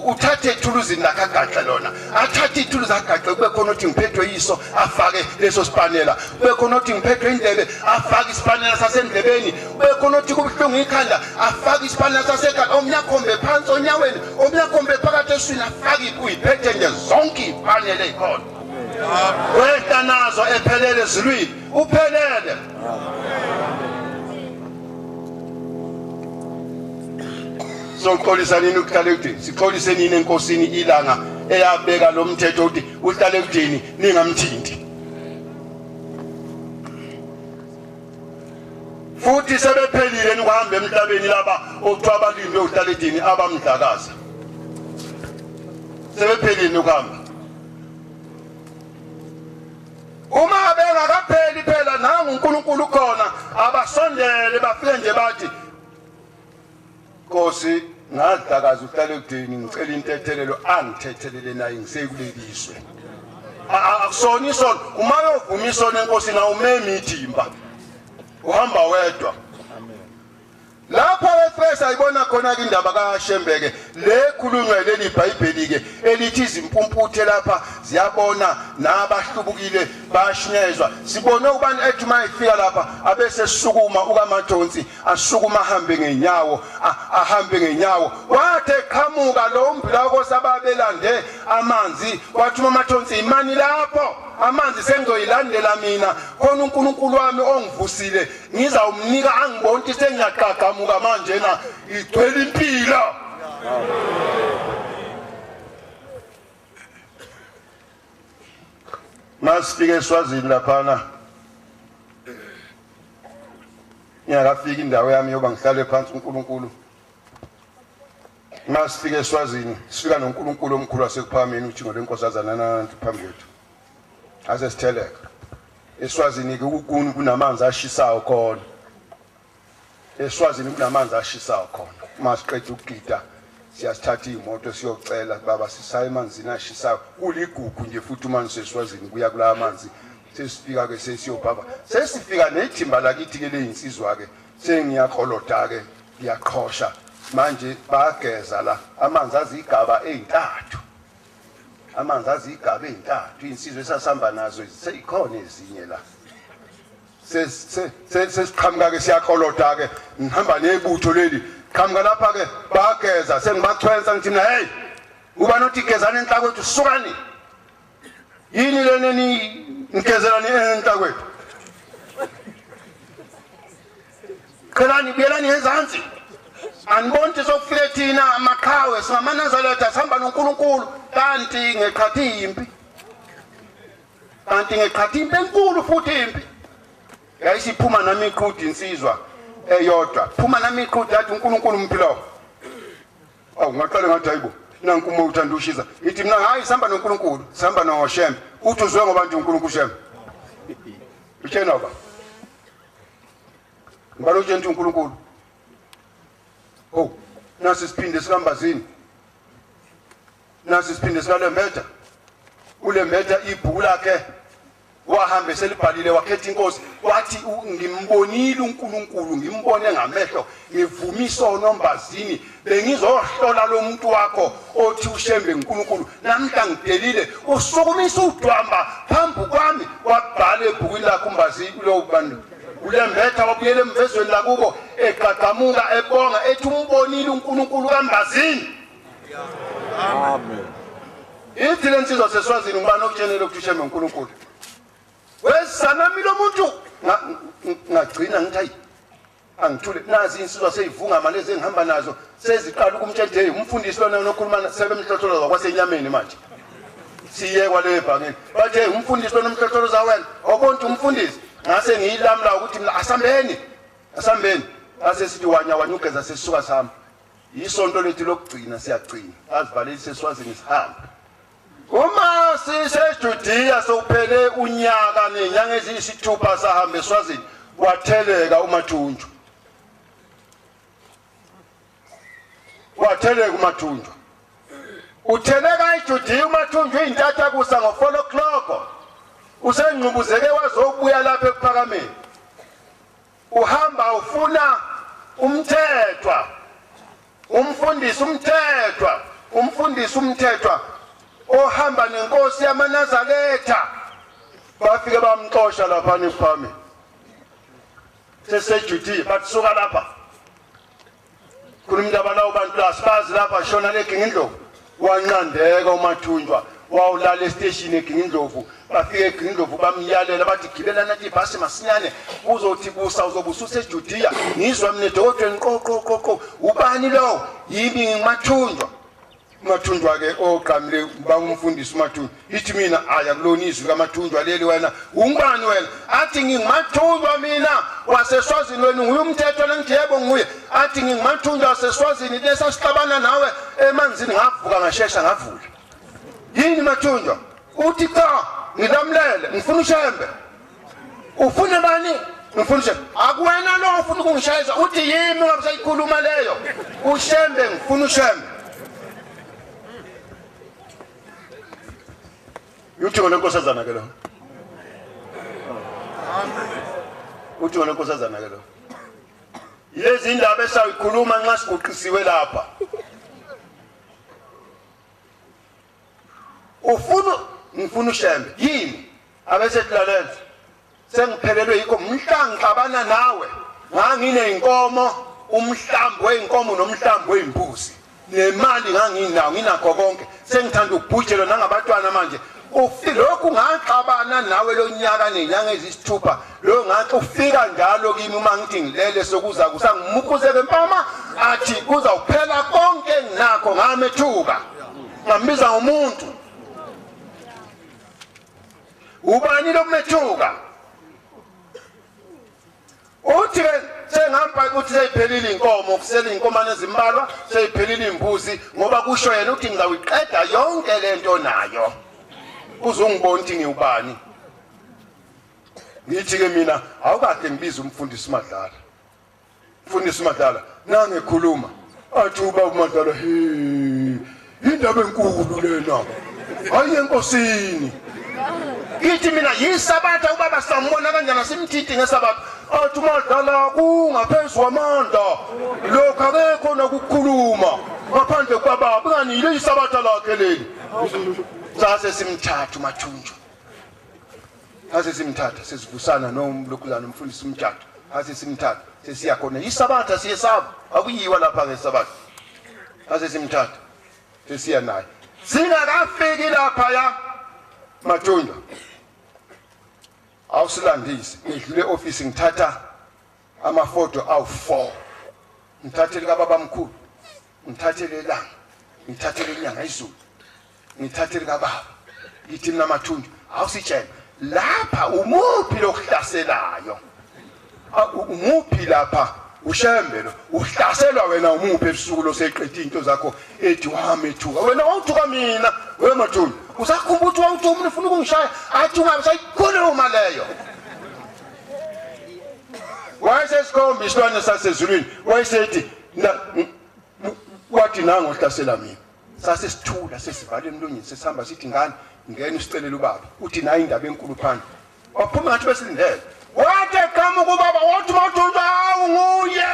uthathe ithuluzi lakhe agaxe lona athathe ithuluzi agaxe kube khona uthi ngiphethwe yiso afake leso sipanela kube khona uthi ngiphethwe indlebe afake isipanela sasendlebeni kube khona uthi kubuhlungu ikhanda afake isipanela sasekhanda omnyakhombe phansi onyaweni omnyakhombe phakathi eswini afake uyiphethe nje zonke ipanela ezikhona wehla nazo ephelele ezulwini uphelele soxolisa nini uHlalekudeni sixolise nini enkosini ilanga eyabeka lo mthetho ukuthi uHlalekudeni ningamthinti futhi sebephelile ukuhamba emhlabeni laba okuthiwa abalindi uHlalekudeni abamdlakaza sebephelile ukuhamba uma bengakapheli phela nangu uNkulunkulu khona abasondele bafike nje bathi Nkosi ngadlakaza uHlalekudeni ngicela intethelelo angithethelele naye ngisekuleliswe akusona isono uma yovuma isono enkosini awumeme ithimba uhamba wedwa lapha eFresa ayibona khona indaba kaShembeke lekhulunywa leli iBhayibheli ke elithi izimpumputhe lapha ziyabona nabahlubukile bayashinyezwa sibone ubani ethi mayifika lapha abese sukuma ukaMathonsi asukuma ahambe ngenyawo wathe qhamuka lo mbila kosababelande amanzi wathi uMathonsi imani lapho amanzi sengizoyilandela mina khona uNkulunkulu wami ongivusile ngizawumnika angibonke sengiyaqhaqhamuka manje na igcwele impilo masifike eSwazini laphana ngiyakafika indawo yami yoba ngihlale phansi uNkulunkulu masifike eSwazini sifika noNkulunkulu omkhulu wasekuphakameni uJingo lenkosazana nantu phambi kwethu asesitheleka eSwazini ke ukuni kunamanzi ashisayo khona eSwazini kunamanzi ashisayo khona masiqeda ukugida siyasithatha imoto siyocela baba sisaya emanzini ashisayo kuligugu nje futhi umanzi seSwazini kuya kula amanzi sesifika ke sesiyobhaba sesifika nethimba lakithi ke leyinsizwa ke sengiyakholota ke ngiyaqhosha manje bageza la amanzi azigaba ezintathu amanzi azigaba ezintathu insizwe esasihamba nazo seyikhona ezinye la sesiqhamuka ke siyakholota ke ngihamba nebutho leli qhamuka lapha ke bageza sengibachwenza ngithi mina hey uba nothi gezana enhlakwethu sukani yini lena ni ngezelani enhlakwethu qhelani buyelani ezantsi anibonke sokufike thina amaqhawe singamanazaletha sihamba noNkulunkulu kanti ngeqhathi impi enkulu futhi impi yayisiphuma nami iqhudi insizwa eyodwa phuma nami iqhudi athi uNkulunkulu umphilo ngaqala ngathi hayibo nanku uma uthanda ushiza ithi mina hayi sihamba noNkulunkulu sihamba noShem uthi uzwe ngoba nje uNkulunkulu Shem utshena ba ngalo nje uNkulunkulu nasi siphinde sikambazini nasi siphinde sikaLembetha uLembetha ibhuku lakhe wahambe selibhalile wakhetha inkosi wathi ngimbonile uNkulunkulu ngimbone ngamehlo ngivumisa oNombazini bengizohlola lo muntu wakho othi uShembe uNkulunkulu namhla ngidelile usukumisa udwamba phambi kwami wabhala ebhukwini lakhe uMbazini lo bantu uLembetha wabuyela emvezweni lakubo eqaqamuka ebonga ethi umbonile uNkulunkulu kaMbazini amen ithi lensizwa seSwazini ngibani okutshenele ukuthi uShembe uNkulunkulu wesana milo muntu ngagcina ngithi hayi angithule nazi insizwa seyivunga manje ezengihamba nazo seziqala ukumtshela umfundisi lona nokhuluma sebemhlohlolo kwasenyameni manje siye kwale bhangeni bathe umfundisi lona umhlohlolo zawena obonke umfundisi ngase ngiyilamla ukuthi mina asambeni ase sithi wanya ugeza sesisuka sami isonto lethu lokugcina siyagcina azivaleli seSwazini sihamba uma siseJudiya sokuphele unyaka nenyanga eziyisithupha sahamba eSwazini watheleka uMathunjwa utheleka eJudiya uMathunjwa intatha kusa ngo4 o'clock usengqubuzeke wazobuya lapha ePhakameni uhamba ufuna umthethwa umfundisi umthethwa ohamba nenkosi yamaNazaretha bafike bamxosha lapha ePhakameni seseJudiya batsuka lapha kunomuntu abalawo bantu asibazi lapha shona leGingindlovu wanqandeka uMathunjwa wawulala estation eGingindlovu bafike eGingindlovu bamyalela bathi gibela nathi ibhasi masinyane uzothi busa uzobusa useJudiya ngizwa mina eDokotweni qo ubani lo yimi uMathunjwa ke oqamile bangumfundisi uMathunjwa ithi mina aya kulona izwi kaMathunjwa leli wena ungubani wena athi nginguMathunjwa mina waseSwazini wena nguye umthetho lengithi yebo nguye athi nginguMathunjwa waseSwazini lesasixabana nawe emanzini ngavuka ngashesha ngavula yini Mathunjwa uthi cha ngilamlele ngifuna uShembe ufuna bani ngifuna uShembe akuwena lo ufuna ukungishayisa uthi yimi ngabe sayikhuluma leyo uShembe ngifuna uShembe uthi wena nkosazana ke lo uthi wena nkosazana ke lo lezi indaba esayikhuluma nxa siguqisiwe lapha ngifuna uShembe yini abesetilalela sengiphelelwe yikho mhlangixabana nawe ngangineinkomo umhlambi weinkomo nomhlambi weimbuzi nemali nganginawo nginakho konke sengithanda ukubhujela nangabantwana manje lokhu ngaxabana nawe lo nyaka nenyanga ezisithupha lo ngathi ufika njalo kimi uma ngithi ngilele sokuza kusangimukhuze bempama athi kuza kuphela konke nginakho ngamethuka ngambiza ngomuntu ubani lo methuka uthi sengihamba ukuthi seyiphelile inkomo kusela inkomane ezimbalwa seyiphelile imbuzi ngoba kusho yena uthi ngizawuyiqeda yonke lento nayo uzungibona ukuthi ngiyubani ngithi ke mina awukade ngibiza umfundisi Madlala. Umfundisi Madlala nangekhuluma athi uba Madlala indaba enkulu lena. Hayi enkosini. Ngithi mina yisabatha ubaba sambona kanjani simthithi ngesabatha. Athi Madlala kungaphezulu kwamandla. Lokho akekho nokukhuluma. Ngaphandle kwababa ngani ile isabatha lakhe leli. Sase simthatha uMathunjwa. Sase simthatha sesivusana nomlokhuzana umfundisi umthatha. Sase simthatha sesiya khona isabatha siyesaba akuyiwa lapha ngesabatha. Sase simthatha sesiya naye. Singakafiki lapha ya Mathunjwa. Awusilandisi ngidlule office ngithatha amafoto awu4. Ngithathele kababa mkhulu. Ngithathele langa. Ngithathele inyanga izulu. Ngithathele kababa. Ngithi mina Mathunjwa awusitshela lapha umuphi lokuhlaselayo. Umuphi lapha ushembelo uhlaselwa wena umuphi ebusuku loseqedile into zakho ethi wamethuka wena awuthuka mina we Mathunjwa usakhumbula ukuthi wawuthi umuntu ufuna ukungishaya athi ungabe sayikhuluma leyo. Wayesesikhombisa isilwane sasezulwini wayesethi wathi nango uhlasela mina. Sase sithula sesivala emlonyeni sesihamba sithi ngani ngene usicelela ubaba uthi nayi indaba enkulu phansi. Waphuma ngathi besilindele. Wathi kama kubaba wathi Mathunjwa nguye.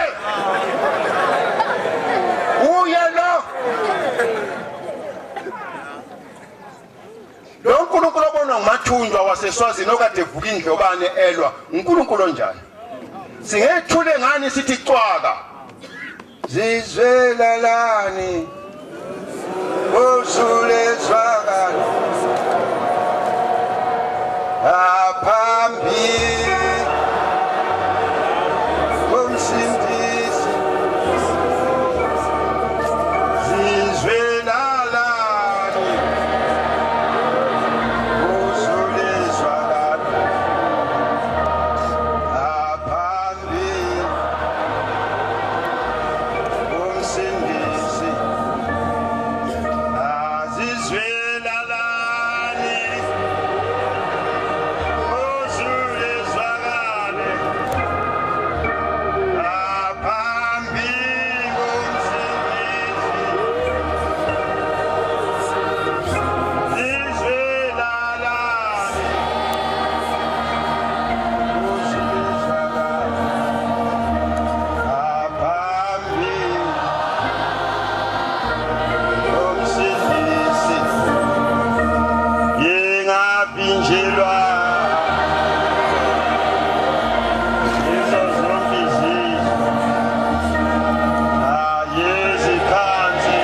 Uye lo. Lo uNkulunkulu obona nguMathunjwa waseSwazini okade evuka indlobane elwa uNkulunkulu onjani. Singethule ngani sithi cwaka. Zizwelalani usule zwakani aphambi komsindisi zizwelalani usule zwakani aphambi komsindisi azizwelalani usule zwakani aphambi komsindisi zizwelalani usule zwakani aphambi komsindisi yengabinjelwa izo zonke izizwe ayezikhansi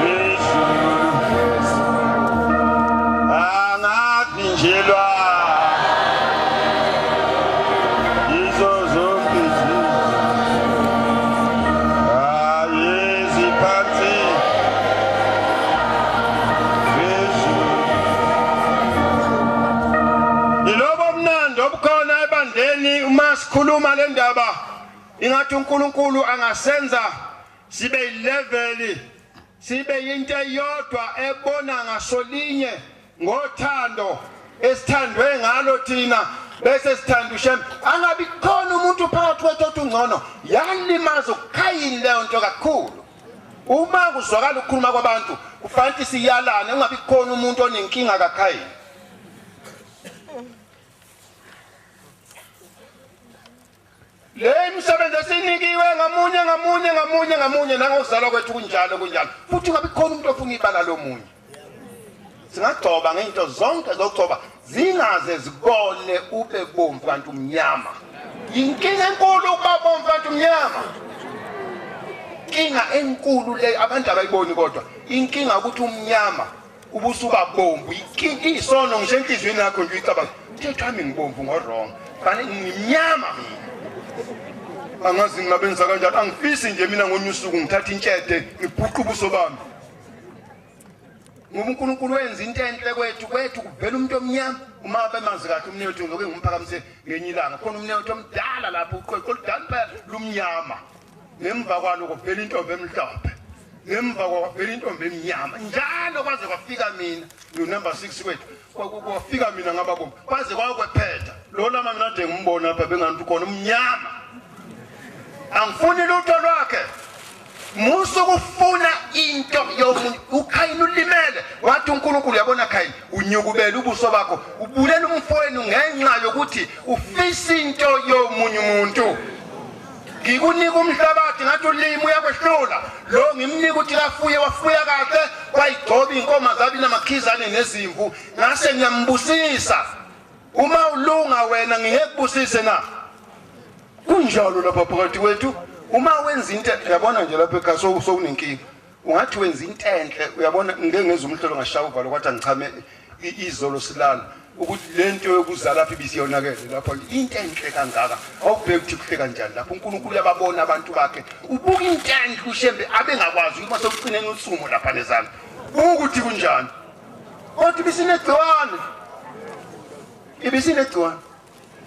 zezulu angabinjelwa izo zonke izizwe ayezikhansi Ilobo mnandi obukhona ebandeni uma sikhuluma le ndaba ingathi uNkulunkulu angasenza sibe yilevel sibe into eyodwa ebona ngasolinye ngothando esithandwe ngalo thina bese sithanda uShem angabi khona umuntu phakathi kwethu othi ungcono yalimaza ukukhayini leyo nto kakhulu. Uma kuzwakala ukukhuluma kwabantu kufanele siyalane ungabi khona umuntu onenkinga kakhayini. Le imisebenzi esinikiwe ngamunye nangokuzalwa kwethu kunjalo futhi ungabi khona umuntu ofuna ibala lomunye. Singagcoba ngento zonke zokugcoba zingaze zibone ube bomvu kanti umnyama. Inkinga enkulu ukuba bomvu kanti umnyama. Inkinga enkulu le abantu abayiboni kodwa inkinga ukuthi umnyama ubusuka bomvu isono ngisho enhlizweni yakho nje uyicabanga thethwa mina ngibomvu ngorong fanele ngimnyama mina. Angazi ngingabenza kanjani angifisi nje mina ngonyusuku ngithatha intshede ngibhuqa ubuso bami. Ngoba uNkulunkulu wenza into enhle kwethu kuvela umuntu omnyama uma bemazi kahle umnewethu ngoke ngumphakamise ngenye ilanga khona umnewethu omdala lapho uqoqo oludala lumnyama. Ngemva kwalo kuvela intombi emhlophe. ngemva kwavela intombi emnyama njalo kwaze kwafika mina number 6 kwethu kwafika mina ngababomvu kwaze kwakwephetha lo lama mina ade ngimbona lapha bengantu khona umnyama angifuni lutho lwakhe musu kufuna into yomuntu uKhayini ulimele wathi uNkulunkulu yabona Khayini unyukubela ubuso bakho ubulela umfowenu ngenxa yokuthi ufisa into yomunye umuntu ngikunika umhlabathi ngathi ulimi uyakwehlula lo ngimnika ukuthi kafuye wafuya kahle kwayigcoba inkomo zabi namakhizane nezimvu ngase ngiyambusisa uma ulunga wena ngiyekubusise na kunjalo lapha phakathi kwethu uma wenza into uyabona nje lapha ekhaya sokunenkinga ungathi wenza into enhle uyabona ngeke ngeze umhlolo ngashaya uvalo kwathi angichame izolo silala ukuthi lento yokuzala lapha ibisiyonakele lapha into enhle kangaka awubheke ukuthi kuhle kanjani lapha uNkulunkulu uyababona abantu bakhe ubuka into enhle ushembe abengakwazi ukuthi masekucineni usumo lapha nezana ukuthi kunjani kodwa ibisinegciwane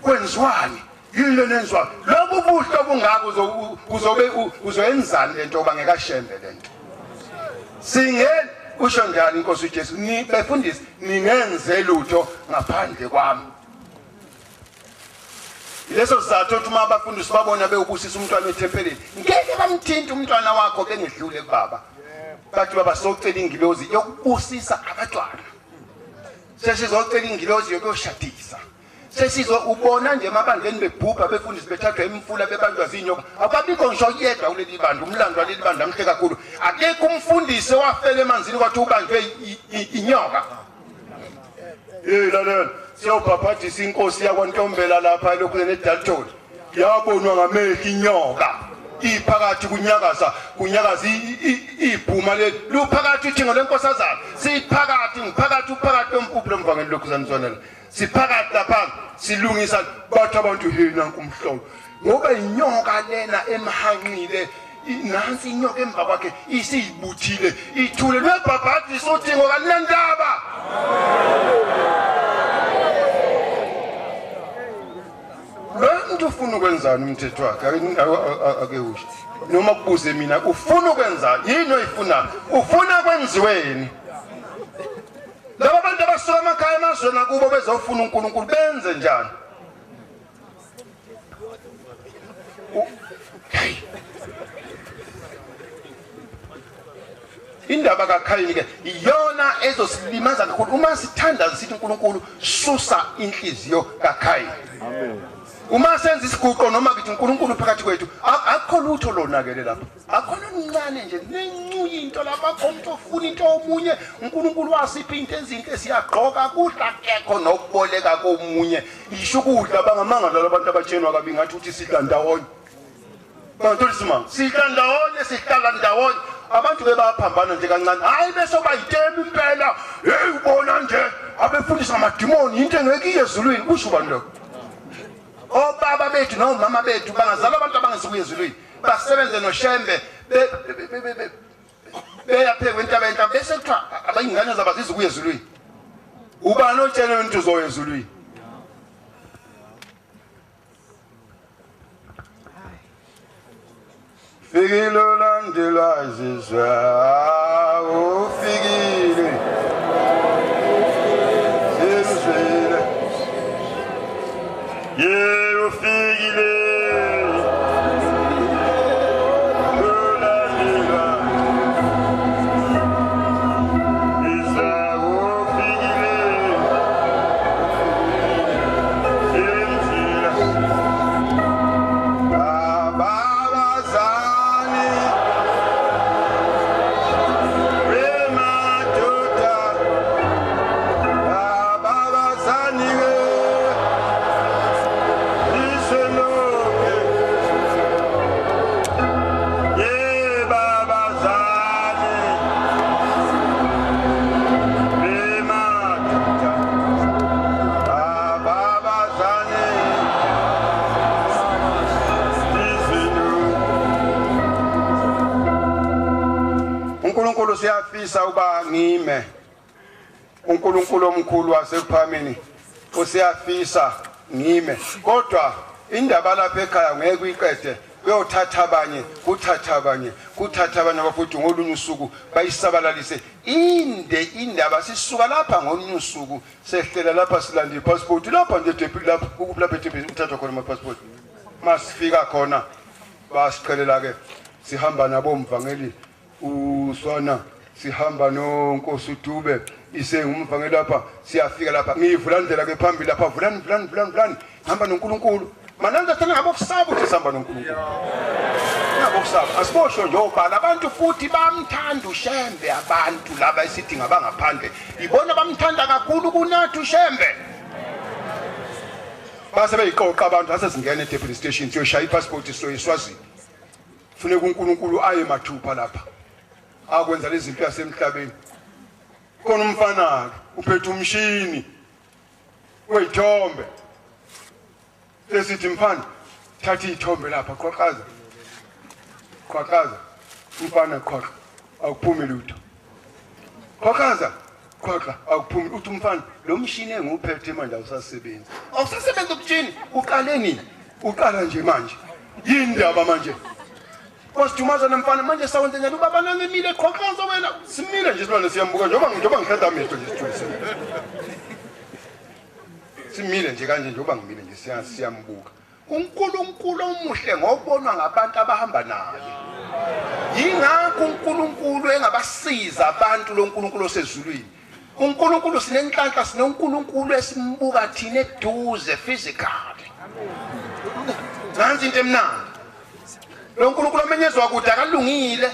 kwenziwani yilo nenzwa lokhu buhlo bungako uzoyenzani lento bangeka shembe lento singeni usho njalo inkosi uJesu ni befundisi ningenze lutho ngaphandle kwami leso sizathu ukuthi uma abafundisi babona bewubusisa umntwana ethempelini ngeke bamthinta umntwana wakho bengedlule kubaba bathi baba socela ingilozi yokubusisa abantwana sesizocela ingilozi yokushadisa sesizo ubona nje emabandleni bebhubha befundisi bethathwa emfula bebanjwa zinyoka ababikho ngisho yedwa kuleli bandla umlando waleli bandla mhle kakhulu akekho umfundisi owafela emanzini kwathi ubanjwe inyoka lalela siyobhabhadisa inkosi yakwaNtombela lapha lokhu neDalton yabonwa ngamehlo inyoka iphakathi kunyakaza ibhuma le luphakathi uthingo lenkosazana siphakathi ngiphakathi uphakathi kwempuphu lomvangeli lokhu zanizwanela siphakathi lapha silungisa bathi abantu nanku umhlolo ngoba inyoka lena emhanqile nansi inyoka emva kwakhe isiyibuthile ithule lwebhabhathi sothingo kanendaba Lo ufuna ukwenzani umthetho wakhe ake usho noma kubuze mina ufuna ukwenza yini oyifuna ufuna kwenziweni laba bantu abasuka emakhaya emazweni akubo bezofuna uNkulunkulu benze njani indaba kaKhayini ke iyona ezosilimaza kakhulu uma sithanda sithi uNkulunkulu susa inhliziyo kaKhayini amen uma senza isiguqo noma kithi uNkulunkulu phakathi kwethu akho lutho lonakele lapha akhona umncane nje nencuyi into lapha khomntu ofuna into omunye uNkulunkulu wasipha into ezinhle siyagqoka kudla kekho nokuboleka komunye isho ukudla bangamanga labantu abatshenwa kabi ngathi uthi sidla ndawonye bantu lisimanga sidla ndawonye sihlala ndawonye abantu bebaphambana nje kancane hayi bese bayitema impela hey ubona nje abefundisa amadimoni into engeke ezulwini kusho bani lokho obaba bethu nomama bethu bangazala abantu abangesibuye ezulwini basebenze noshembe beyaphekwa into abenta bese kuthiwa abayingane zabo zizukuye ezulwini ubani otshele into uzoya ezulwini fikile ulandela izizwe ufikile sizwile ufikile uNkulunkulu siyafisa uba ngime uNkulunkulu omkhulu wasephamini usiyafisa ngime kodwa indaba lapha ekhaya ngeke uyiqede uyothatha abanye kuthatha abanye abafowethu ngolunye usuku bayisabalalise indaba sisuka lapha ngolunye usuku sehlela lapha silanda ipassport lapha nje eThekwini lapha eThekwini uthathwa khona amapassport masifika khona basiqhelela ke sihamba nabomvangeli uSwana sihamba noNkosi uDube isengumvangeli lapha siyafika lapha ngivula indlela ke phambili lapha vulani hamba noNkulunkulu mananza thana ngabokusaba ukuthi sihamba noNkulunkulu ngabokusaba asibosho nje obhala abantu futhi bamthanda uShembe abantu laba esithi ngabangaphandle ibona bamthanda kakhulu kunathi uShembe base beyiqoqa abantu asesingena eDurban station siyoshaya ipassport soyiswazi funeka uNkulunkulu aye mathupha lapha akwenza lezi zinto yasemhlabeni khona umfana uphethe umshini weyithombe lesithi mfana thatha ithombe lapha qhaqhaza umfana qhaqha akuphumi lutho qhaqhaza qhaqha akuphumi uthi umfana lo mshini enguphethe manje awusasebenza umshini uqale nini uqala nje manje yindaba manje Kosidumaza nomfana manje sawenze njani ubaba nami emile qhaqhaza wena simile nje silwane siyambuka njoba ngiheda amehlo nje sithulise simile nje kanje njoba ngimile nje siyambuka uNkulunkulu omuhle ngobonwa ngabantu abahamba naye yingakho uNkulunkulu engabasiza abantu loNkulunkulu osezulwini uNkulunkulu sinenhlanhla sinoNkulunkulu esimbuka thina eduze physically nansi into emnandi loNkulunkulu amenyezwa kude akalungile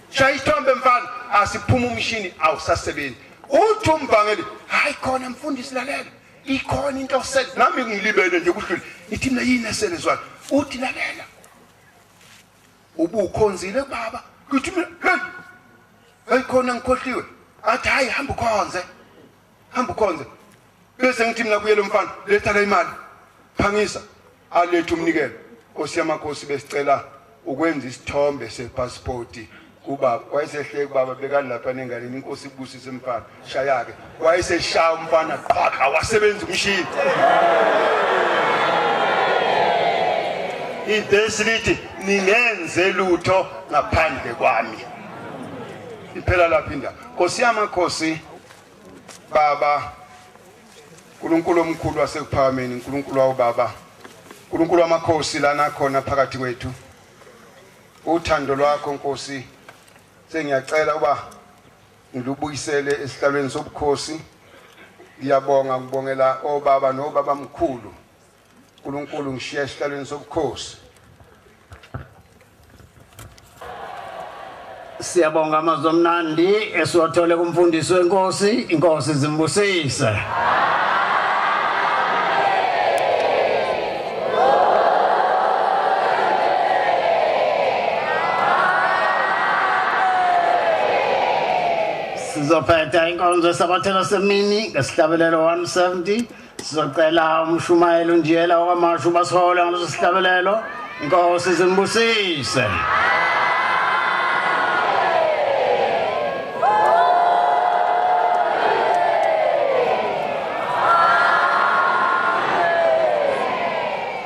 shaya ithombe mfana asiphuma umshini awusasebenzi uthi umvangeli hayi khona mfundisi lalela ikhona into osele nami ngilibele nje kuhlule ithi mina yini eselezwana uthi lalela ubukhonzile baba kuthi mina hey khona ngikhohliwe athi hayi hamba ukhonze bese ngithi mina kuyelo mfana letha la imali phangisa alethe umnikelo Nkosi yamakhosi besicela ukwenza isithombe sepassport kuba wayesehleke baba bekani lapha nengalini inkosi ibusise mfana shaya ke wayeseshaya umfana qhaqha wasebenza umshini idesilithi ningenze lutho ngaphandle kwami iphela lapha indaba Nkosi yamakhosi baba uNkulunkulu omkhulu wasekuphakameni uNkulunkulu wawo baba uNkulunkulu wamakhosi lana khona phakathi kwethu uthando lwakho Nkosi sengiyacela uba ngilubuyisele esihlalweni sobukhosi ngiyabonga ngibongela obaba nobaba mkhulu uNkulunkulu ngishiya esihlalweni sobukhosi Siyabonga amazwi omnandi esiwathole kumfundisi wenkosi inkosi zimbusise Sizophetha inkonzo sabathela semini ngesihlabelelo 170 sizocela umshumayeli unjiyela wakwamashu basihole ngaleso sihlabelelo inkosi zimbusise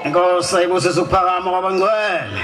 inkosi ayibusise ukuphakama kwabangcwele